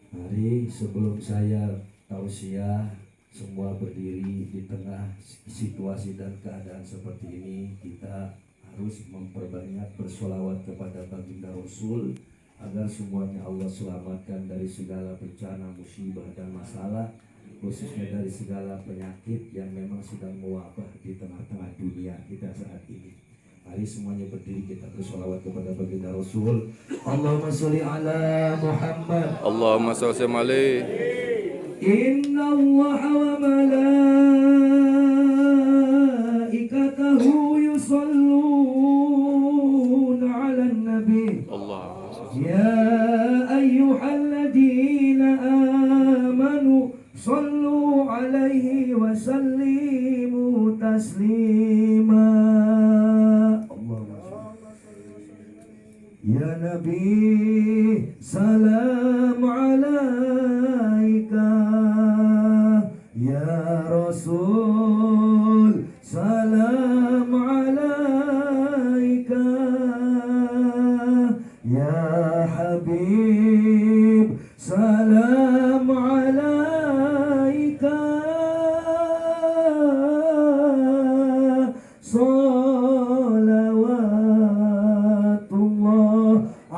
Mari sebelum saya tausiah semua berdiri di tengah situasi dan keadaan seperti ini, kita harus memperbanyak bersolawat kepada baginda Rasul agar semuanya Allah selamatkan dari segala bencana, musibah dan masalah, khususnya dari segala penyakit yang memang sedang mewabah di tengah-tengah dunia kita saat ini. Mari semuanya berdiri, kita bersolawat kepada baginda Rasul. Allahumma sholli ala Muhammad. Allahumma salli alaihi. Inna Allah wa malaikatahu yusalluna ala nabi. Allahumma salli. Ya ayyuhalladzina amanu sallu alaihi wa sallimu taslima. Ya Nabi, salam alaika. Ya Rasul, salam alaika. Ya Habib, salam alaika.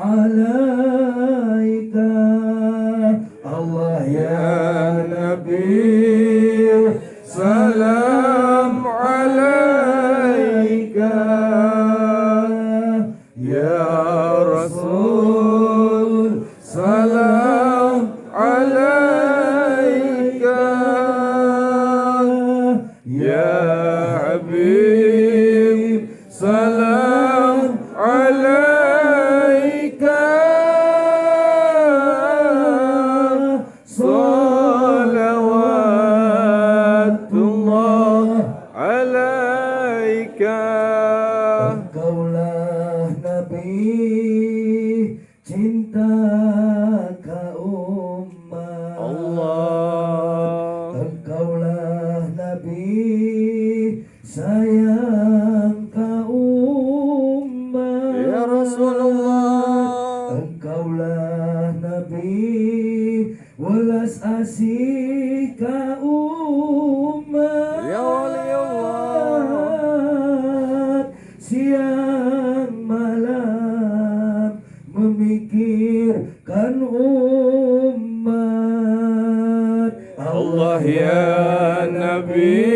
Alaika Allah ya Nabi, salam alaika. Ya Rasul, salam alaika. Ya Habib, salam alaika. Engkaulah Nabi, cinta kaum Allah. Engkaulah Nabi, sayang kaum ya Rasulullah. Engkaulah Nabi, welas asih kaum ya wali Allah. Siang malam memikirkan umat Allah ya Nabi,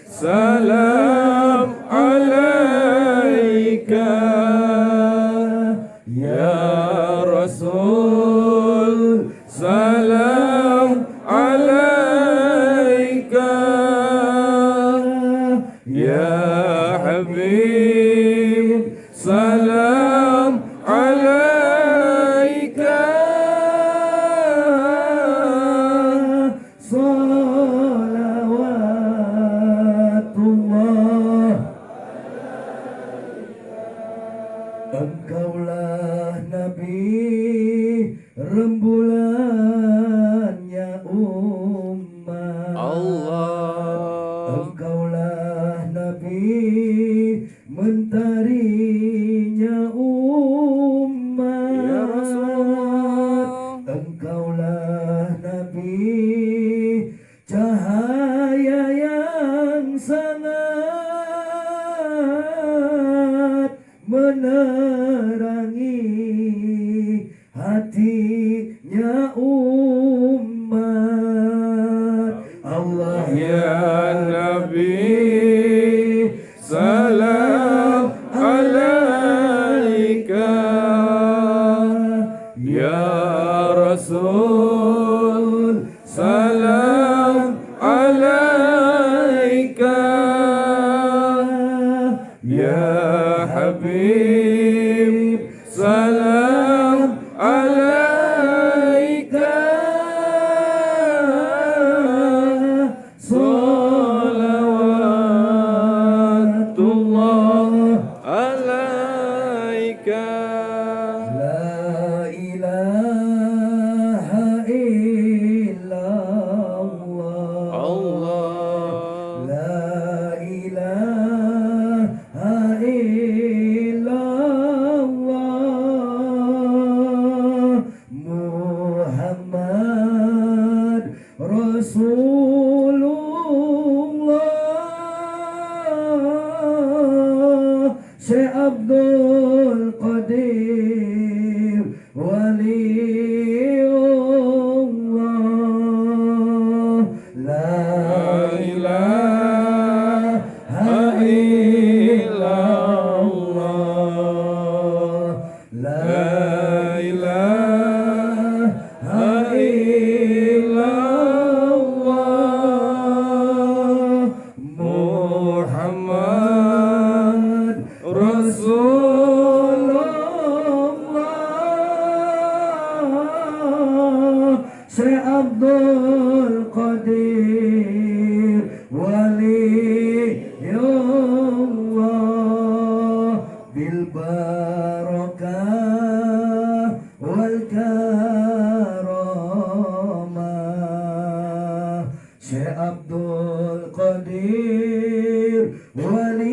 salam alaika. Ya Rasul, salam alaika. Ya Habib, salam alaika. Salawatullah. Engkaulah Nabi, rembulannya umat Allah. Engkaulah Nabi, mentarinya umat ya Rasulullah. Engkaulah Nabi, cahaya yang sangat menerangi hatinya umat Allah ya Nabi, salam alaika. Ya Rasul, salam alaika. Ya Habib, salam alaika. Salawatullah alaika. La ilaha waliullah, la ilaha illallah, la ilaha illallah, Muhammad Rasulullah. Syekh Abdul Qadir waliullah, bil barakah wal karamah. Syekh Abdul Qadir waliullah,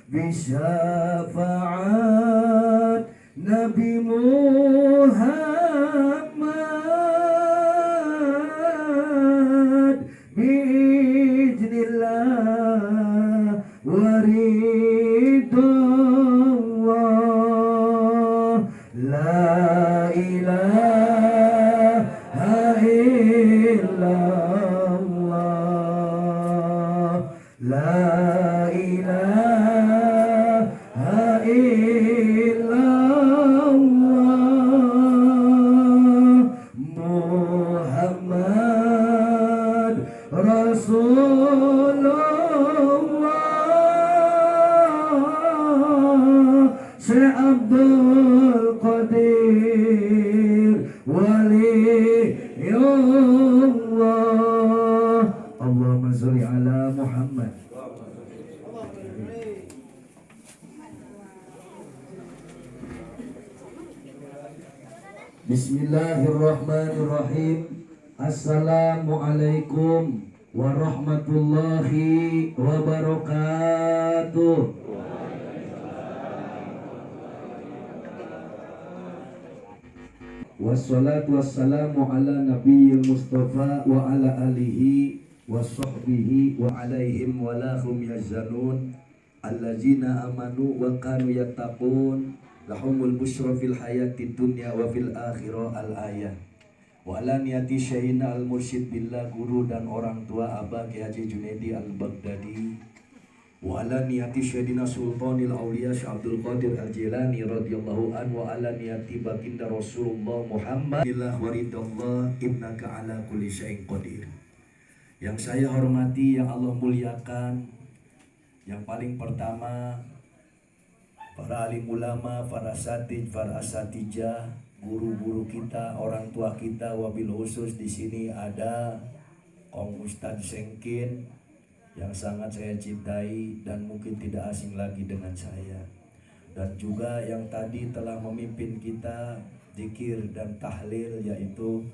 bisyafaat Nabi Muhammad, biiznillah waridullah, la ilaha illallah, la ilaha illallah, Muhammad Rasulullah. Syekh Abdul Qadir waliullah. Allahumma sholli ala Muhammad. Bismillahirrahmanirrahim. Assalamualaikum warahmatullahi wabarakatuh. Wassalatu wassalamu ala nabiyil mustafa wa ala alihi wa sahbihi wa alaihim wa lahum yahzanun allazina amanu wa kanu yattaqun lahumul busyra fil hayati dunya wa fil akhirah al-ayah. Wa ala niyati syaihina al-mursyid billah, guru dan orang tua Abah Kiai Haji Junaidi al-Baghdadi. Wa ala niyati syaihina sultanil awliya Syekh Abdul Qadir al-Jilani radhiyallahu anhu, wa ala niyati baginda Rasulullah Muhammad waridallah innaka ala kulli syai'in qadir. Yang saya hormati, yang Allah muliakan, yang paling pertama para alim ulama, para asatidz, para asatijah, guru-guru kita, orang tua kita, wabil khusus di sini ada Kong Ustadz Sengkin yang sangat saya cintai dan mungkin tidak asing lagi dengan saya, dan juga yang tadi telah memimpin kita zikir dan tahlil yaitu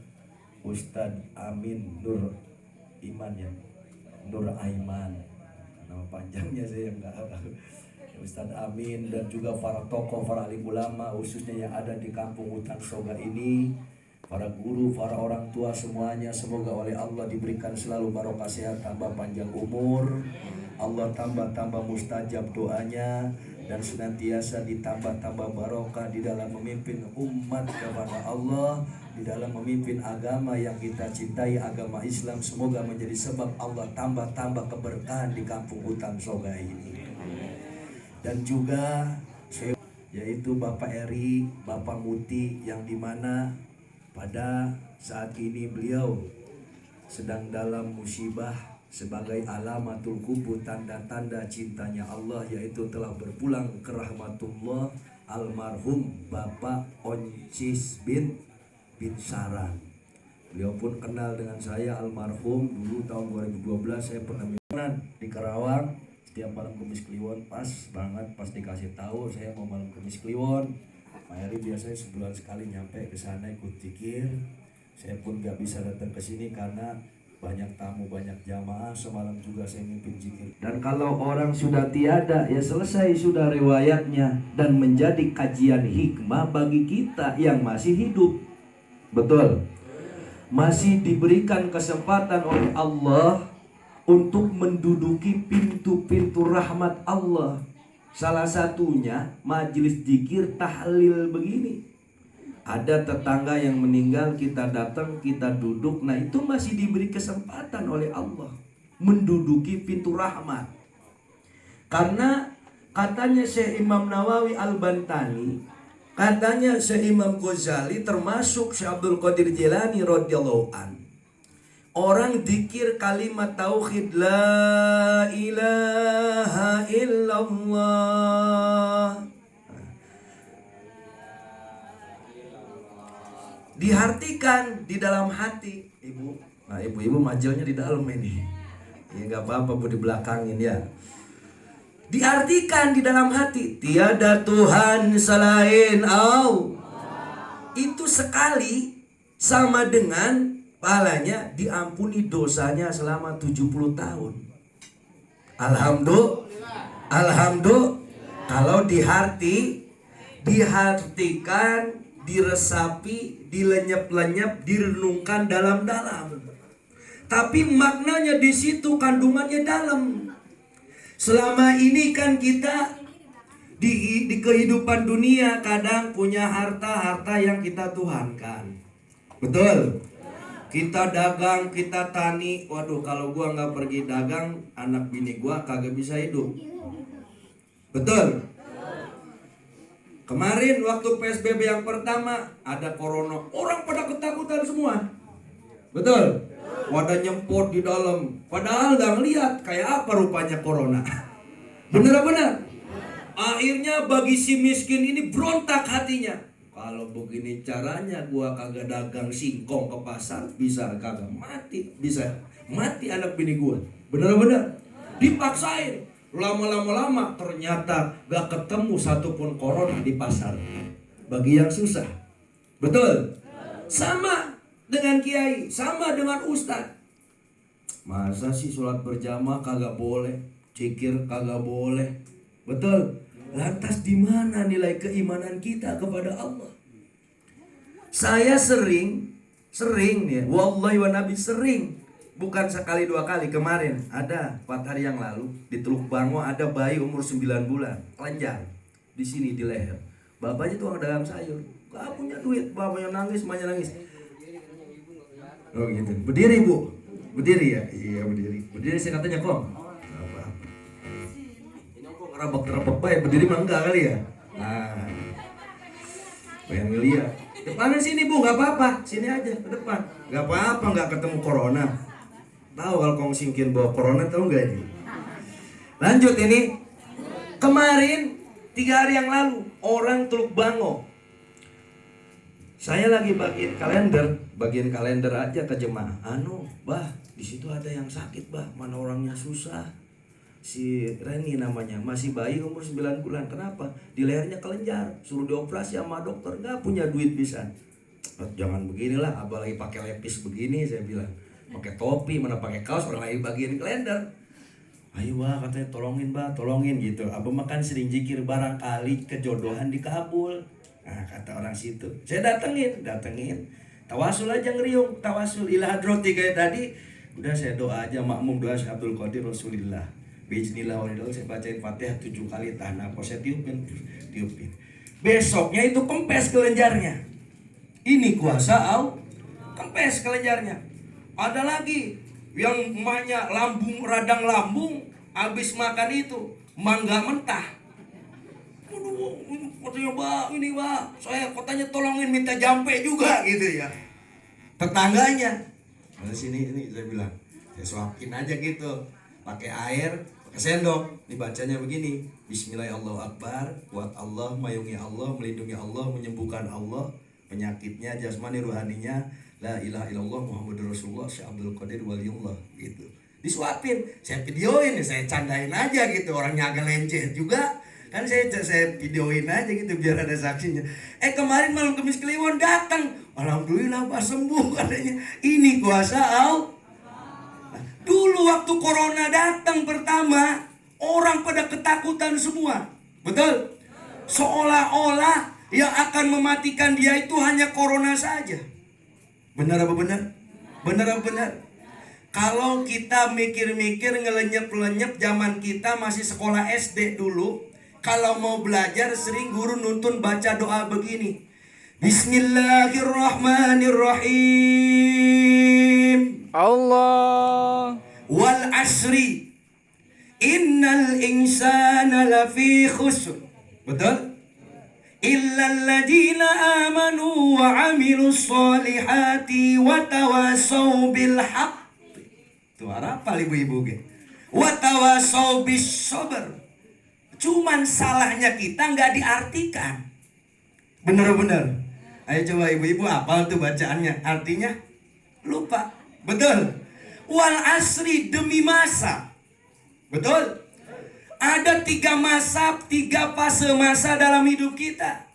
Ustadz Amin Nur Iman, ya, Nur Aiman, nama panjangnya saya enggak tahu. Ustadz Amin dan juga para tokoh, para alim ulama khususnya yang ada di kampung Hutan Soga ini, para guru, para orang tua semuanya, semoga oleh Allah diberikan selalu barokah sehat, tambah panjang umur, Allah tambah mustajab doanya, dan senantiasa ditambah barokah di dalam memimpin umat kepada Allah, di dalam memimpin agama yang kita cintai, agama Islam. Semoga menjadi sebab Allah tambah keberkahan di kampung Hutan Soga ini. Dan juga yaitu Bapak Eri, Bapak Muti, yang dimana pada saat ini beliau sedang dalam musibah sebagai alamatul kubur, tanda-tanda cintanya Allah, yaitu telah berpulang ke rahmatullah almarhum Bapak Oncis bin Saran. Beliau pun kenal dengan saya, almarhum dulu tahun 2012 saya pernah di Karawang. Setiap malam Kemis Kliwon pas banget, pas dikasih tahu saya mau malam Kemis Kliwon, Mayari biasanya sebulan sekali nyampe ke sana ikut zikir. Saya pun gak bisa datang ke sini karena banyak tamu, banyak jamaah. Semalam juga saya mimpin zikir. Dan kalau orang sudah tiada, ya selesai sudah riwayatnya, dan menjadi kajian hikmah bagi kita yang masih hidup. Betul. Masih diberikan kesempatan oleh Allah untuk menduduki pintu-pintu rahmat Allah. Salah satunya majelis zikir tahlil begini. Ada tetangga yang meninggal, kita datang, kita duduk. Nah itu masih diberi kesempatan oleh Allah menduduki pintu rahmat. Karena katanya Syekh Imam Nawawi Al-Bantani, katanya Syekh Imam Ghazali, termasuk Syekh Abdul Qadir Jilani radhiyallahu an, orang zikir kalimat tauhid la ilaha illallah diartikan di dalam hati, ibu. Nah ibu-ibu majelnya di dalam ini, ya nggak apa-apa bu, di belakangin ya. Diartikan di dalam hati, tiada Tuhan selain Allah. Itu sekali sama dengan pahalanya diampuni dosanya selama 70 tahun. Alhamdulillah. Kalau dihartikan, diresapi, dilenyap-lenyap, direnungkan dalam-dalam. Tapi maknanya di situ, kandungannya dalam. Selama ini kan kita di kehidupan dunia kadang punya harta yang kita tuhankan. Betul? Kita dagang, kita tani. Waduh, kalau gua nggak pergi dagang, anak bini gua kagak bisa hidup. Betul? Kemarin waktu PSBB yang pertama ada corona, orang pada ketakutan semua. Betul? Wadah nyempot di dalam, padahal nggak ngeliat kayak apa rupanya corona. Bener-bener. Akhirnya bagi si miskin ini berontak hatinya. Kalau begini caranya gua kagak dagang singkong ke pasar, bisa kagak mati, bisa mati anak bini gua. Bener-bener dipaksain. Lama-lama ternyata gak ketemu satupun corona di pasar. Bagi yang susah. Betul? Sama dengan kiai, sama dengan ustadz. Masa sih sholat berjamaah kagak boleh, zikir kagak boleh. Betul? Lantas di mana nilai keimanan kita kepada Allah? Saya sering ya, wallahi wa nabi sering, bukan sekali dua kali. Kemarin ada 4 hari yang lalu di Teluk Bango ada bayi umur 9 bulan kelenjar di sini di leher. Bapaknya tukang dagang sayur, gak punya duit, bapaknya nangis, emaknya nangis. Oh gitu. Berdiri bu, berdiri ya, iya berdiri. Berdiri saya katanya kok. Apa? Ini kok ngerabak baik, berdiri mah enggak kali ya. Nah, pengen ngeliat. Depanin sini bu, nggak apa-apa, sini aja ke depan. Nggak apa-apa, nggak ketemu corona. Tahu kalau kamu singkin bawa corona, tahu nggak ini? Lanjut ini. Kemarin 3 hari yang lalu orang Teluk Bango. Saya lagi bagiin kalender aja ke jemaah. Bah, di situ ada yang sakit bah, mana orangnya susah. Si Reni namanya, masih bayi umur 9 bulan. Kenapa? Di lehernya kelenjar, suruh dioperasi sama dokter, nggak punya duit bisa. Jangan beginilah, abah lagi pakai lepis begini, saya bilang. Pakai topi, mana pakai kaos, orang lagi bagiin kalender. Ayo bah, katanya tolongin gitu. Abah makan sering zikir, barangkali kejodohan dikabul. Nah, kata orang situ. Saya datengin. Tawasul aja ngeriung, tawasul ila hadroti kayak tadi. Udah saya doa aja makmum doa Syekh Abdul Qadir Rasulillah. Bismillah walidul, saya bacain Fatihah 7 kali, tahan apa saya tiupin. Besoknya itu kempes kelenjarnya. Ini kuasa Allah, kempes kelenjarnya. Ada lagi yang emaknya radang lambung, habis makan itu mangga mentah. Aduh, katanya bah, ini bah, saya katanya tolongin minta jampe juga gitu ya. Tetangganya, nah, sini saya bilang, saya suapin aja gitu, pakai air, pakai sendok, dibacanya begini, Bismillahirrahmanirrahim, kuat Allah, mayungi Allah, melindungi Allah, menyembuhkan Allah, penyakitnya, jasmani, ruhaninya, la ilaha illallah Muhammadur Rasulullah Syekh Abdul Qadir Waliullah gitu. Disuapin, saya videoin, saya candain aja gitu, orangnya agak lencet juga. Kan saya videoin aja gitu biar ada saksinya. Kemarin malam Kamis Kliwon datang, alhamdulillah Pak sembuh katanya. Ini kuasa Allah. Dulu waktu corona datang pertama, orang pada ketakutan semua. Betul? Seolah-olah yang akan mematikan dia itu hanya corona saja. Benar apa benar? Benar apa benar? Kalau kita mikir-mikir ngelenyep-lenyep zaman kita masih sekolah SD dulu, Kalau mau belajar sering guru nuntun baca doa begini. Bismillahirrahmanirrahim. Allah. Wal asri innal insana lafi khusr. Betul? Illal ladzina amanu wa amilus solihati wa tawasaw bil haqq. Itu apa ibu-ibu ge? Wa tawasaw bis sabr. Cuman salahnya kita nggak diartikan. Bener-bener. Ayo coba ibu-ibu apa tuh bacaannya? Artinya lupa. Betul. Wal asri demi masa. Betul. Ada 3 masa, 3 fase masa dalam hidup kita.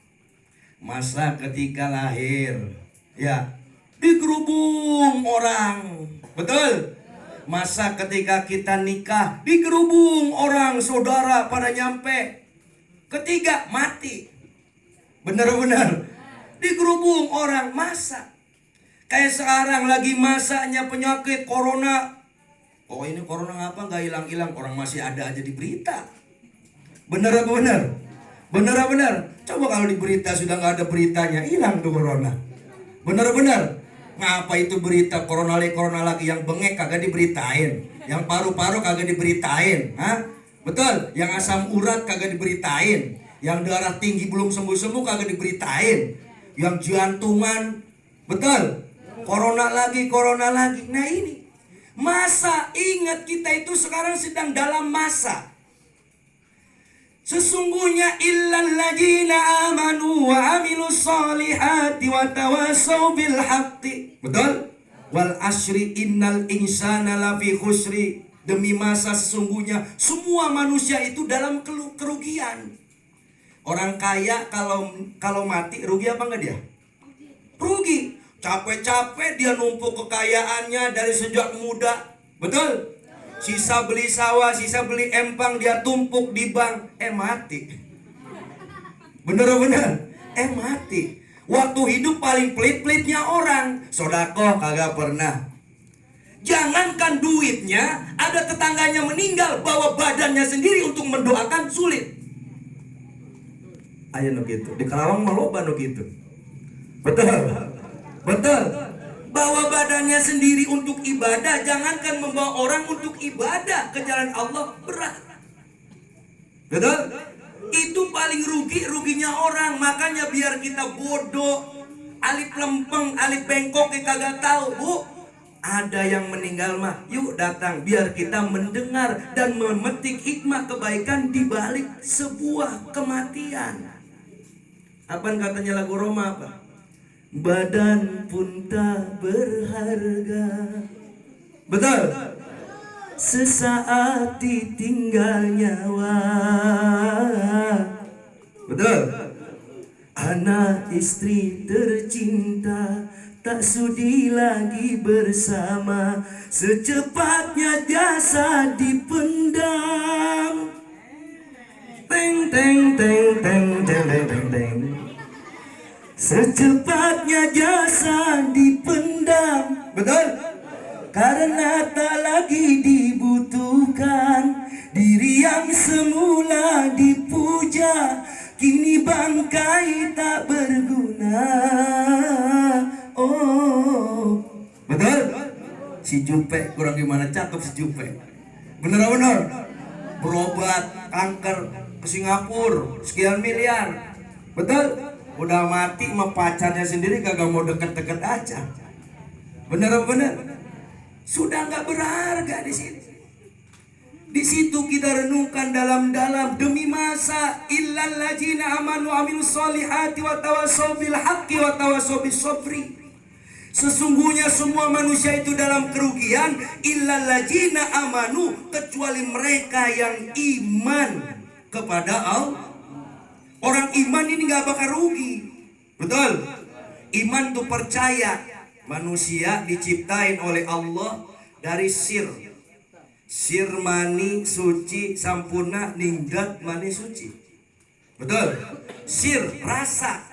Masa ketika lahir, ya, digerubung orang. Betul. Masa ketika kita nikah, digerubung orang, saudara pada nyampe. Ketiga, mati. Bener-bener digerubung orang. Masa kayak sekarang lagi masanya penyakit corona. Oh ini corona ngapa nggak hilang-hilang, orang masih ada aja di berita. Bener-bener coba kalau di berita sudah nggak ada beritanya, hilang tuh corona. Bener-bener. Ngapa itu berita corona lagi, yang bengek kagak diberitain, yang paru-paru kagak diberitain, hah? Betul, yang asam urat kagak diberitain, yang darah tinggi belum sembuh-sembuh kagak diberitain, yang jantungan, betul, corona lagi. Nah ini masa, ingat kita itu sekarang sedang dalam masa. Sesungguhnya illal ladzina amanu wa amilus solihati wa tawasaw bil haqqi. Betul? Wal asri innal insana lafi khusri. Demi masa sesungguhnya semua manusia itu dalam kerugian. Orang kaya kalau mati rugi apa enggak dia? Rugi. Capek-capek dia numpuk kekayaannya dari sejak muda. Betul? Sisa beli sawah, sisa beli empang, dia tumpuk di bank. Mati. Bener-bener mati. Waktu hidup paling pelit-pelitnya orang, sodako kagak pernah. Jangankan duitnya, ada tetangganya meninggal, bawa badannya sendiri untuk mendoakan sulit. Ayo no gitu. Di Karawang maloba no gitu. Betul. Bawa badannya sendiri untuk ibadah. Jangankan membawa orang untuk ibadah ke jalan Allah, berat. Betul? Itu paling ruginya orang. Makanya biar kita bodoh, alip lempeng, alip bengkok, kita kagak tahu. Bu, ada yang meninggal mah, yuk datang. Biar kita mendengar dan memetik hikmah kebaikan di balik sebuah kematian. Apa katanya lagu Roma apa? Badan pun tak berharga. Betul? Sesaat ditinggal nyawa. Betul? Anak istri tercinta tak sudi lagi bersama. Secepatnya jasad dipendam. Teng teng teng teng teng teng teng teng. Secepatnya jasad dipendam. Betul? Karena tak lagi dibutuhkan. Diri yang semula dipuja kini bangkai tak berguna. Oh, betul? Si Jupe kurang gimana, cakep si Jupe. Bener-bener berobat kanker ke Singapura sekian miliar. Betul? Udah mati sama pacarnya sendiri kagak mau deket-deket aja. Bener-bener sudah nggak berharga di sini. Di situ kita renungkan dalam-dalam demi masa illal ladzina amanu amilus solihati wa tawasaw bil haqqi wa tawasaw bis sabri. Sesungguhnya semua manusia itu dalam kerugian illal ladzina amanu, kecuali mereka yang iman kepada Allah. Orang iman ini gak bakal rugi. Betul? Iman itu percaya manusia diciptain oleh Allah dari sir. Sir mani suci sampurna ningdat mani suci. Betul? Sir rasa.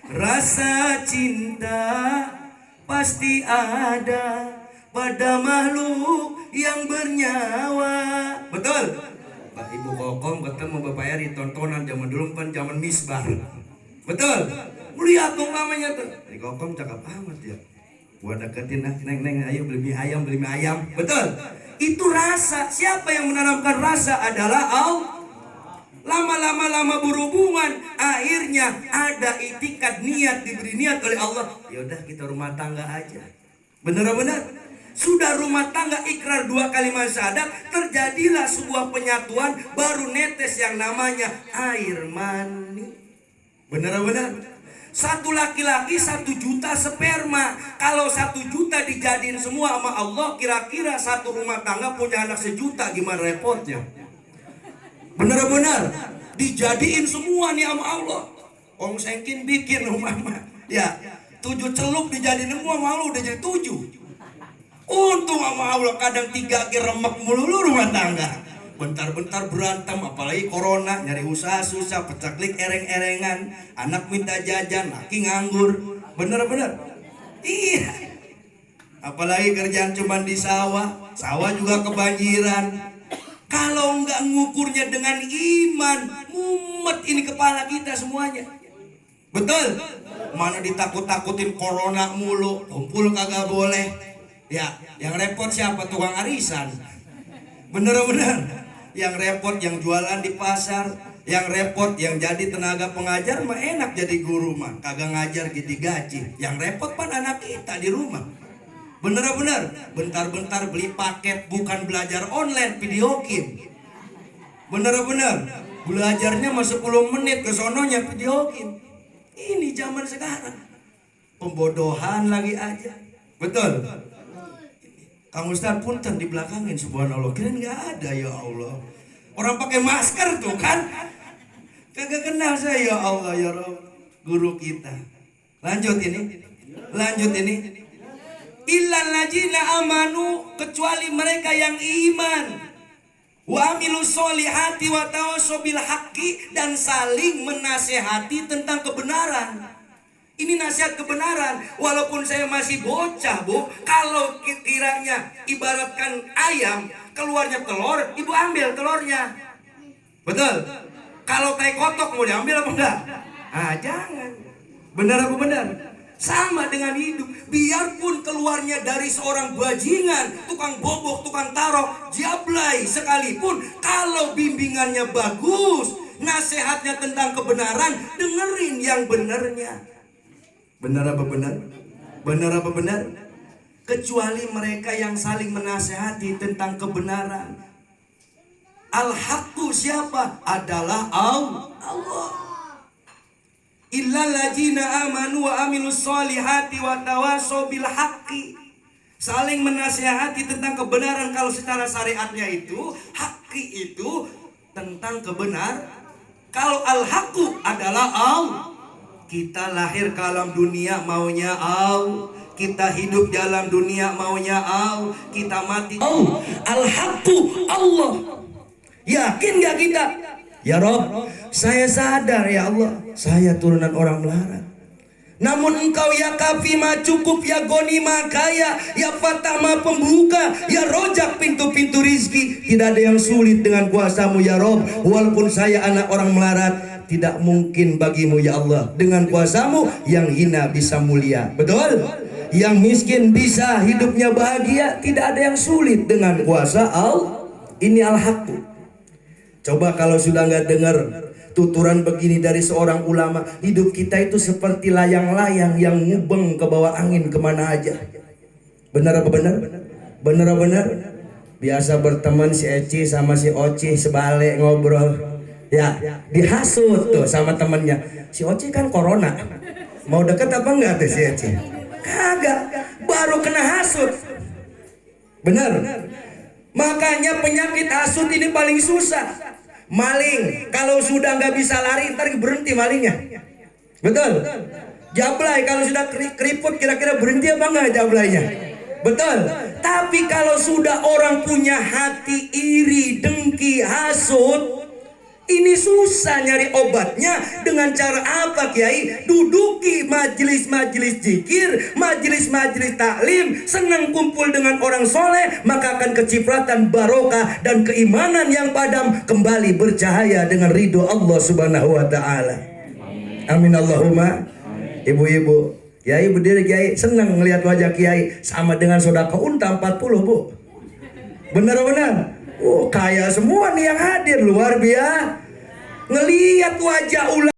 Rasa cinta pasti ada pada makhluk yang bernyawa. Betul? Pak Ibu Kokom ketemu Bapak Eri tontonan zaman dulu kan zaman misbar. Betul? Lihat tuh mamanya tuh. Ini Kokom cakep amat ya. Gua deketin neng ayo beli mie ayam, beli mie ayam. Betul? Itu rasa. Siapa yang menanamkan rasa adalah Allah. Lama-lama berhubungan, akhirnya ada itikat niat, diberi niat oleh Allah. Yaudah kita rumah tangga aja. Benar-benar. Sudah rumah tangga ikrar 2 kalimat syahadat, terjadilah sebuah penyatuan, baru netes yang namanya air mani. Benar-benar. Satu laki-laki 1 juta sperma. Kalau 1 juta dijadiin semua sama Allah, kira-kira satu rumah tangga punya anak 1 juta, gimana repotnya? Benar-benar dijadiin semua nih sama Allah. Om Sengkin bikin rumah ya 7 celup dijadiin semua sama Allah, udah jadi 7. Untung sama Allah, kadang 3 remek mulu rumah tangga. Bentar-bentar berantem, apalagi corona, nyari usaha susah, pecaklik ereng-erengan, anak minta jajan, laki nganggur. Bener-bener. Iya. Apalagi kerjaan cuman di sawah juga kebanjiran. Kalau nggak ngukurnya dengan iman, mumet ini kepala kita semuanya. Betul? Mana ditakut-takutin corona mulu, kumpul kagak boleh. Ya, yang repot siapa? Tukang arisan. Bener-bener. Yang repot yang jualan di pasar, yang repot yang jadi tenaga pengajar mah enak jadi guru mah, kagak ngajar gitu gaji. Yang repot kan anak kita di rumah. Bener-bener. Bentar-bentar beli paket, bukan belajar online, video game. Bener-bener. Belajarnya mah 10 menit, ke sononya video game. Ini zaman sekarang. Pembodohan lagi aja. Betul. Kang Ustaz punten di belakangin, subhanallah, kirain nggak ada, ya Allah. Orang pakai masker tuh kan, kagak kenal saya, ya Allah, ya Rabb, guru kita. Lanjut ini. Illal ladzina amanu, kecuali mereka yang iman. Wa amilus solihati wa tawassaw bil haqqi, dan saling menasehati tentang kebenaran. Ini nasihat kebenaran. Walaupun saya masih bocah, Bu, kalau kiranya ibaratkan ayam, keluarnya telur, ibu ambil telurnya. Betul? Kalau tai kotok mau diambil apa enggak? Jangan. Benar apa benar? Sama dengan hidup. Biarpun keluarnya dari seorang bajingan, tukang bobok, tukang tarok, jablay sekalipun, kalau bimbingannya bagus, nasihatnya tentang kebenaran, dengerin yang benernya. Benar apa benar? Benar apa benar? Kecuali mereka yang saling menasehati tentang kebenaran. Al-haqqu siapa? Adalah Allah. Illal ladzina amanu wa amilus solihati wa tawassaw bil haqqi. Saling menasehati tentang kebenaran. Kalau secara syariatnya itu, haqqi itu tentang kebenaran. Kalau al-haqqu adalah Allah. Kita lahir ke alam dunia maunya Allah. Kita hidup di alam dunia maunya Allah. Kita mati Allah. Al-haqqu Allah. Yakin gak kita? Ya Rob, saya sadar ya Allah, saya turunan orang melarat. Namun engkau ya kafi ma cukup, ya goni ma kaya, ya fatah ma pembuka, ya rojak pintu-pintu rizki. Tidak ada yang sulit dengan kuasamu ya Rob. Walaupun saya anak orang melarat, tidak mungkin bagimu ya Allah. Dengan kuasamu yang hina bisa mulia. Betul? Yang miskin bisa hidupnya bahagia. Tidak ada yang sulit dengan kuasa Allah. Ini al-haqqu. Coba kalau sudah nggak dengar tuturan begini dari seorang ulama, hidup kita itu seperti layang-layang yang ngubeng ke bawah angin kemana aja. Benar apa benar? Benar apa benar? Biasa berteman si Eci sama si Oci sebalik ngobrol. Ya, dihasut tuh sama temennya. Si Oci kan corona. Mau deket apa enggak tuh si Eci? Kagak, baru kena hasut. Benar. Makanya penyakit hasut ini paling susah. Maling, kalau sudah nggak bisa lari, ntar berhenti malingnya. Betul? Jablay, kalau sudah keriput, kira-kira berhenti apa enggak jablaynya? Betul? Tapi kalau sudah orang punya hati iri, dengki, hasut, Ini susah nyari obatnya. Dengan cara apa Kiai? Duduki majelis-majelis zikir, majelis-majelis taklim, senang kumpul dengan orang soleh, maka akan kecipratan barokah dan keimanan yang padam kembali bercahaya dengan ridho Allah Subhanahu wa taala. Amin Allahumma. Ibu-ibu, Kiai berdiri, Kiai senang ngelihat wajah Kiai sama dengan sedekah unta 40, Bu. Benar-benar. Oh, kaya semua nih yang hadir, luar biasa. Ngelihat wajah ulama